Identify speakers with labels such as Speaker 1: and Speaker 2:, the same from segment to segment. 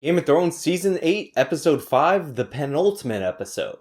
Speaker 1: Game of Thrones Season 8, Episode 5, the penultimate episode.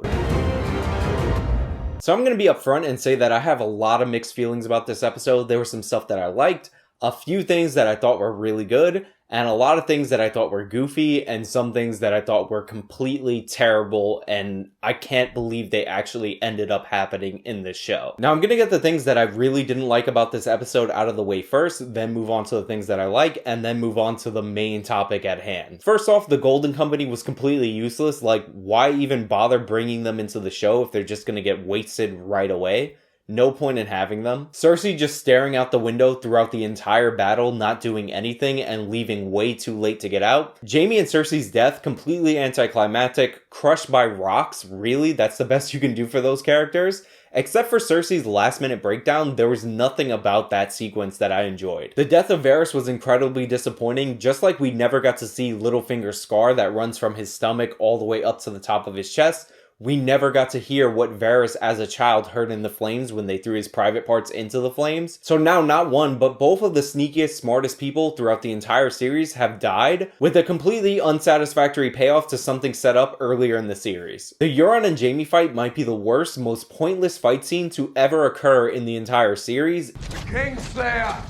Speaker 1: So I'm going to be upfront and say that I have a lot of mixed feelings about this episode. There was some stuff that I liked, a few things that I thought were really good, and a lot of things that I thought were goofy, and some things that I thought were completely terrible, and I can't believe they actually ended up happening in this show. Now I'm going to get the things that I really didn't like about this episode out of the way first, then move on to the things that I like, and then move on to the main topic at hand. First off, the Golden Company was completely useless. Like, why even bother bringing them into the show if they're just going to get wasted right away? No point in having them. Cersei just staring out the window throughout the entire battle, not doing anything and leaving way too late to get out. Jaime and Cersei's death, completely anticlimactic, crushed by rocks. Really? That's the best you can do for those characters? Except for Cersei's last minute breakdown, there was nothing about that sequence that I enjoyed. The death of Varys was incredibly disappointing, just like we never got to see Littlefinger's scar that runs from his stomach all the way up to the top of his chest. We never got to hear what Varys as a child heard in the flames when they threw his private parts into the flames. So now not one, but both of the sneakiest, smartest people throughout the entire series have died, with a completely unsatisfactory payoff to something set up earlier in the series. The Euron and Jaime fight might be the worst, most pointless fight scene to ever occur in the entire series.
Speaker 2: Kingslayer!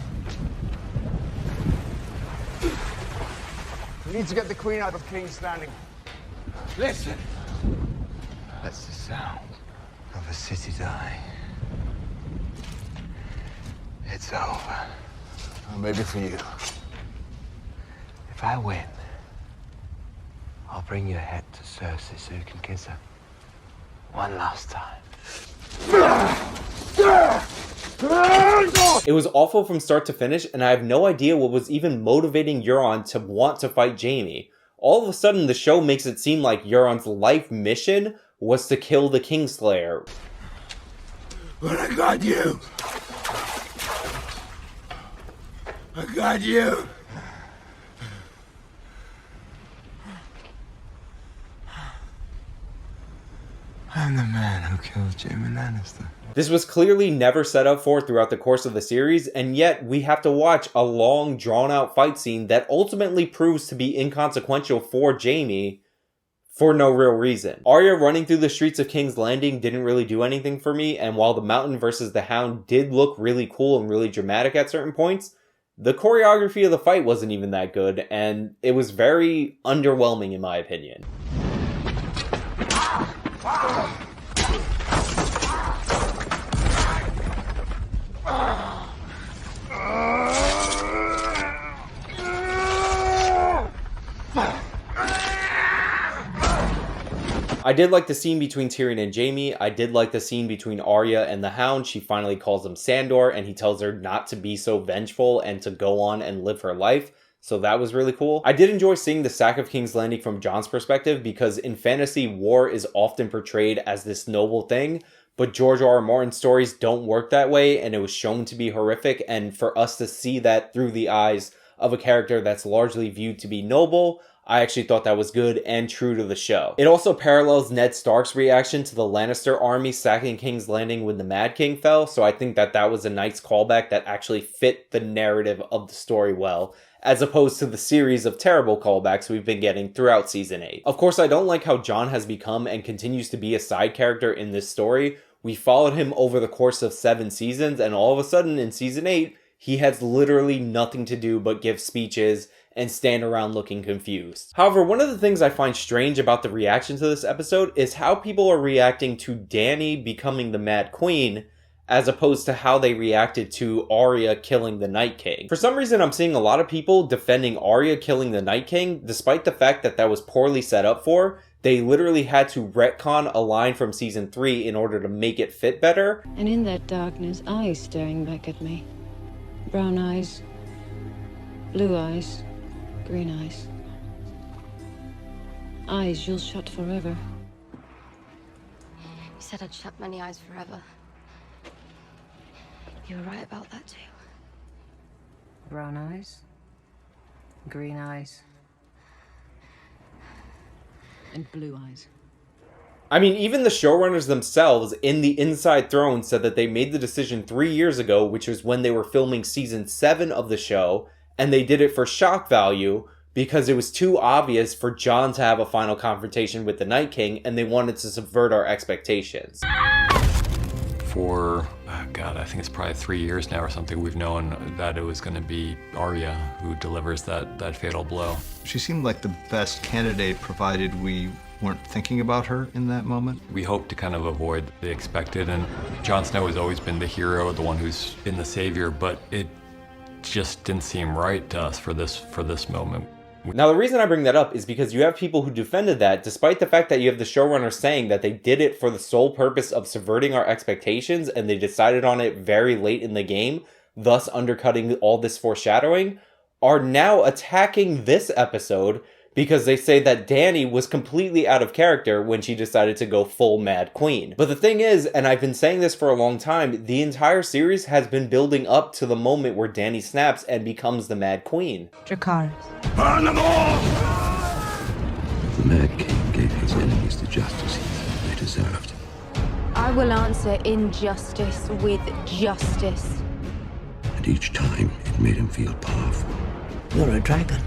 Speaker 2: We need to get the Queen out of King's Landing. Listen! That's the sound of a city dying. It's over. Or maybe for you. If I win, I'll bring your head to Cersei so you can kiss her. One last time.
Speaker 1: It was awful from start to finish, and I have no idea what was even motivating Euron to want to fight Jaime. All of a sudden, the show makes it seem like Euron's life mission was to kill the Kingslayer.
Speaker 2: But I got you! I got you! I'm the man who killed Jaime Lannister.
Speaker 1: This was clearly never set up for throughout the course of the series, and yet we have to watch a long, drawn-out fight scene that ultimately proves to be inconsequential for Jaime for no real reason. Arya running through the streets of King's Landing didn't really do anything for me, and while the Mountain versus the Hound did look really cool and really dramatic at certain points, the choreography of the fight wasn't even that good, and it was very underwhelming in my opinion. I did like the scene between Tyrion and Jaime. I did like the scene between Arya and the Hound. She finally calls him Sandor, and he tells her not to be so vengeful and to go on and live her life. So that was really cool. I did enjoy seeing the sack of King's Landing from Jon's perspective, because in fantasy, war is often portrayed as this noble thing, but George R.R. Martin's stories don't work that way, and it was shown to be horrific, and for us to see that through the eyes of a character that's largely viewed to be noble, I actually thought that was good and true to the show. It also parallels Ned Stark's reaction to the Lannister army sacking King's Landing when the Mad King fell, so I think that that was a nice callback that actually fit the narrative of the story well, as opposed to the series of terrible callbacks we've been getting throughout Season 8. Of course, I don't like how Jon has become and continues to be a side character in this story. We followed him over the course of 7 seasons, and all of a sudden in Season 8, he has literally nothing to do but give speeches and stand around looking confused. However, one of the things I find strange about the reaction to this episode is how people are reacting to Dany becoming the Mad Queen, as opposed to how they reacted to Arya killing the Night King. For some reason, I'm seeing a lot of people defending Arya killing the Night King, despite the fact that that was poorly set up for. They literally had to retcon a line from Season 3 in order to make it fit better.
Speaker 3: And in that darkness, eyes staring back at me. Brown eyes, blue eyes, green eyes. Eyes you'll shut forever.
Speaker 4: You said I'd shut many eyes forever. You were right about that too.
Speaker 3: Brown eyes, green eyes, and blue eyes.
Speaker 1: I mean, even the showrunners themselves in the Inside Throne said that they made the decision 3 years ago, which was when they were filming season 7 of the show, and they did it for shock value, because it was too obvious for Jon to have a final confrontation with the Night King, and they wanted to subvert our expectations.
Speaker 5: For, God, I think it's probably 3 years now or something, we've known that it was going to be Arya who delivers that fatal blow.
Speaker 6: She seemed like the best candidate, provided we weren't thinking about her in that moment.
Speaker 5: We hope to kind of avoid the expected, and Jon Snow has always been the hero, the one who's been the savior, but it just didn't seem right to us for this moment.
Speaker 1: Now, the reason I bring that up is because you have people who defended that, despite the fact that you have the showrunner saying that they did it for the sole purpose of subverting our expectations, and they decided on it very late in the game, thus undercutting all this foreshadowing, are now attacking this episode because they say that Dany was completely out of character when she decided to go full Mad Queen. But the thing is, and I've been saying this for a long time, the entire series has been building up to the moment where Dany snaps and becomes the Mad Queen.
Speaker 7: Dracarys.
Speaker 2: Burn them all!
Speaker 8: The Mad King gave his enemies the justice they deserved.
Speaker 4: I will answer injustice with justice.
Speaker 8: And each time it made him feel powerful.
Speaker 7: You're a dragon.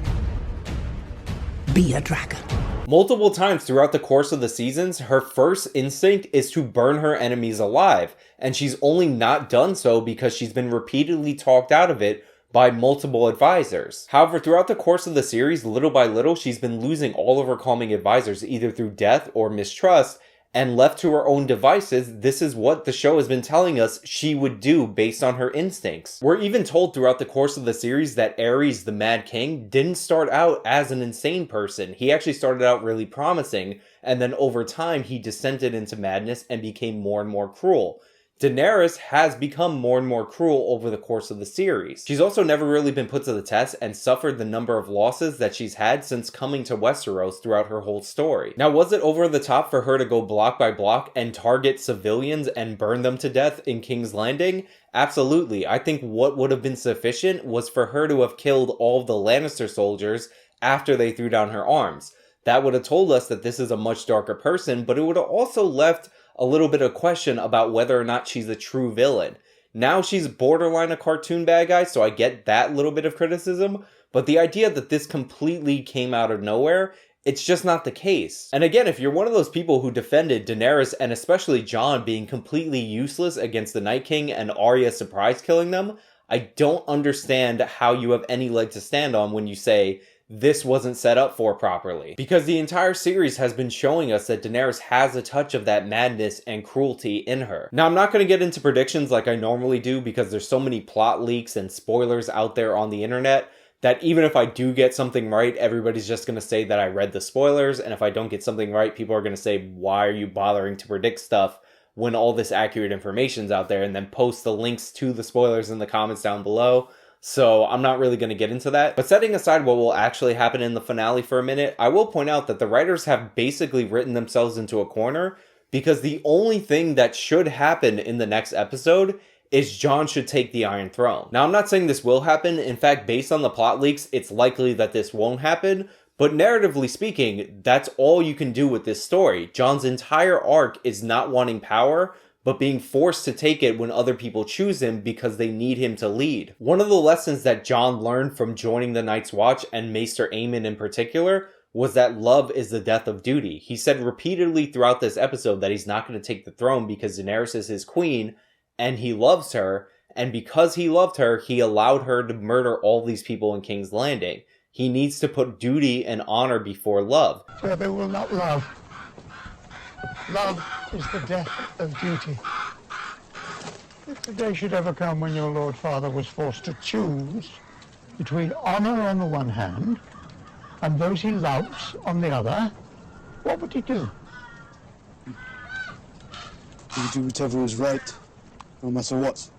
Speaker 7: Be a dragon.
Speaker 1: Multiple times throughout the course of the seasons, her first instinct is to burn her enemies alive, and she's only not done so because she's been repeatedly talked out of it by multiple advisors. However, throughout the course of the series, little by little, she's been losing all of her calming advisors, either through death or mistrust, and left to her own devices, this is what the show has been telling us she would do based on her instincts. We're even told throughout the course of the series that Aerys, the Mad King, didn't start out as an insane person. He actually started out really promising, and then over time he descended into madness and became more and more cruel. Daenerys has become more and more cruel over the course of the series. She's also never really been put to the test and suffered the number of losses that she's had since coming to Westeros throughout her whole story. Now, was it over the top for her to go block by block and target civilians and burn them to death in King's Landing? Absolutely. I think what would have been sufficient was for her to have killed all of the Lannister soldiers after they threw down her arms. That would have told us that this is a much darker person, but it would have also left a little bit of question about whether or not she's a true villain. Now she's borderline a cartoon bad guy, so I get that little bit of criticism, but the idea that this completely came out of nowhere, it's just not the case. And again, if you're one of those people who defended Daenerys and especially Jon being completely useless against the Night King and Arya surprise killing them, I don't understand how you have any leg to stand on when you say this wasn't set up for properly. Because the entire series has been showing us that Daenerys has a touch of that madness and cruelty in her. Now, I'm not going to get into predictions like I normally do because there's so many plot leaks and spoilers out there on the internet that even if I do get something right, everybody's just going to say that I read the spoilers, and if I don't get something right, people are going to say, why are you bothering to predict stuff when all this accurate information's out there, and then post the links to the spoilers in the comments down below. So I'm not really going to get into that. But setting aside what will actually happen in the finale for a minute, I will point out that the writers have basically written themselves into a corner because the only thing that should happen in the next episode is Jon should take the Iron Throne. Now, I'm not saying this will happen. In fact, based on the plot leaks, it's likely that this won't happen. But narratively speaking, that's all you can do with this story. Jon's entire arc is not wanting power, but being forced to take it when other people choose him because they need him to lead. One of the lessons that Jon learned from joining the Night's Watch, and Maester Aemon in particular, was that love is the death of duty. He said repeatedly throughout this episode that he's not going to take the throne because Daenerys is his queen, and he loves her, and because he loved her, he allowed her to murder all these people in King's Landing. He needs to put duty and honor before love.
Speaker 9: Where they will not love. Love is the death of duty. If the day should ever come when your Lord Father was forced to choose between honor on the one hand and those he loves on the other, what would he do?
Speaker 10: He would do whatever was right, no matter what.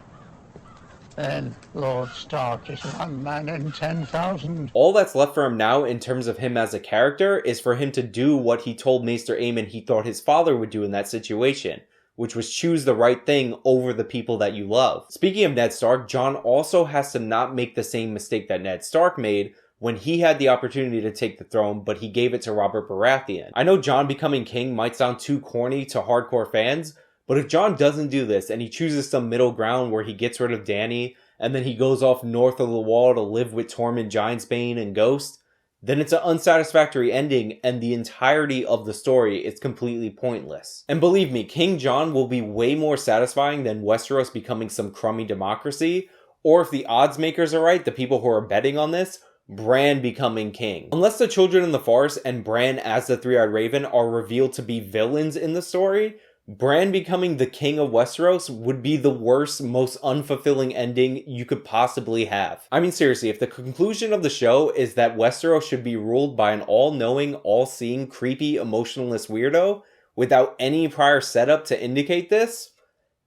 Speaker 9: Then Lord Stark is one man in 10,000.
Speaker 1: All that's left for him now in terms of him as a character is for him to do what he told Maester Aemon he thought his father would do in that situation, which was choose the right thing over the people that you love. Speaking of Ned Stark, Jon also has to not make the same mistake that Ned Stark made when he had the opportunity to take the throne, but he gave it to Robert Baratheon. I know Jon becoming king might sound too corny to hardcore fans, but if Jon doesn't do this and he chooses some middle ground where he gets rid of Dany and then he goes off north of the wall to live with Tormund Giantsbane and Ghost, then it's an unsatisfactory ending and the entirety of the story is completely pointless. And believe me, King John will be way more satisfying than Westeros becoming some crummy democracy, or if the odds makers are right, the people who are betting on this, Bran becoming king. Unless the Children in the Forest and Bran as the Three-Eyed Raven are revealed to be villains in the story, Bran becoming the king of Westeros would be the worst, most unfulfilling ending you could possibly have. I mean, seriously, if the conclusion of the show is that Westeros should be ruled by an all-knowing, all-seeing, creepy, emotionless weirdo without any prior setup to indicate this,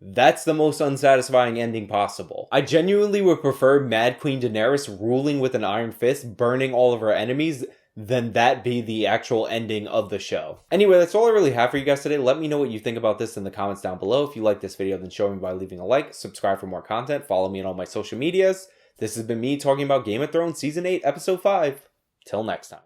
Speaker 1: that's the most unsatisfying ending possible. I genuinely would prefer Mad Queen Daenerys ruling with an iron fist, burning all of her enemies, than that be the actual ending of the show. Anyway, that's all I really have for you guys today. Let me know what you think about this in the comments down below. If you like this video, then show me by leaving a like, subscribe for more content, follow me on all my social medias. This has been me talking about Game of Thrones Season 8, Episode 5. Till next time.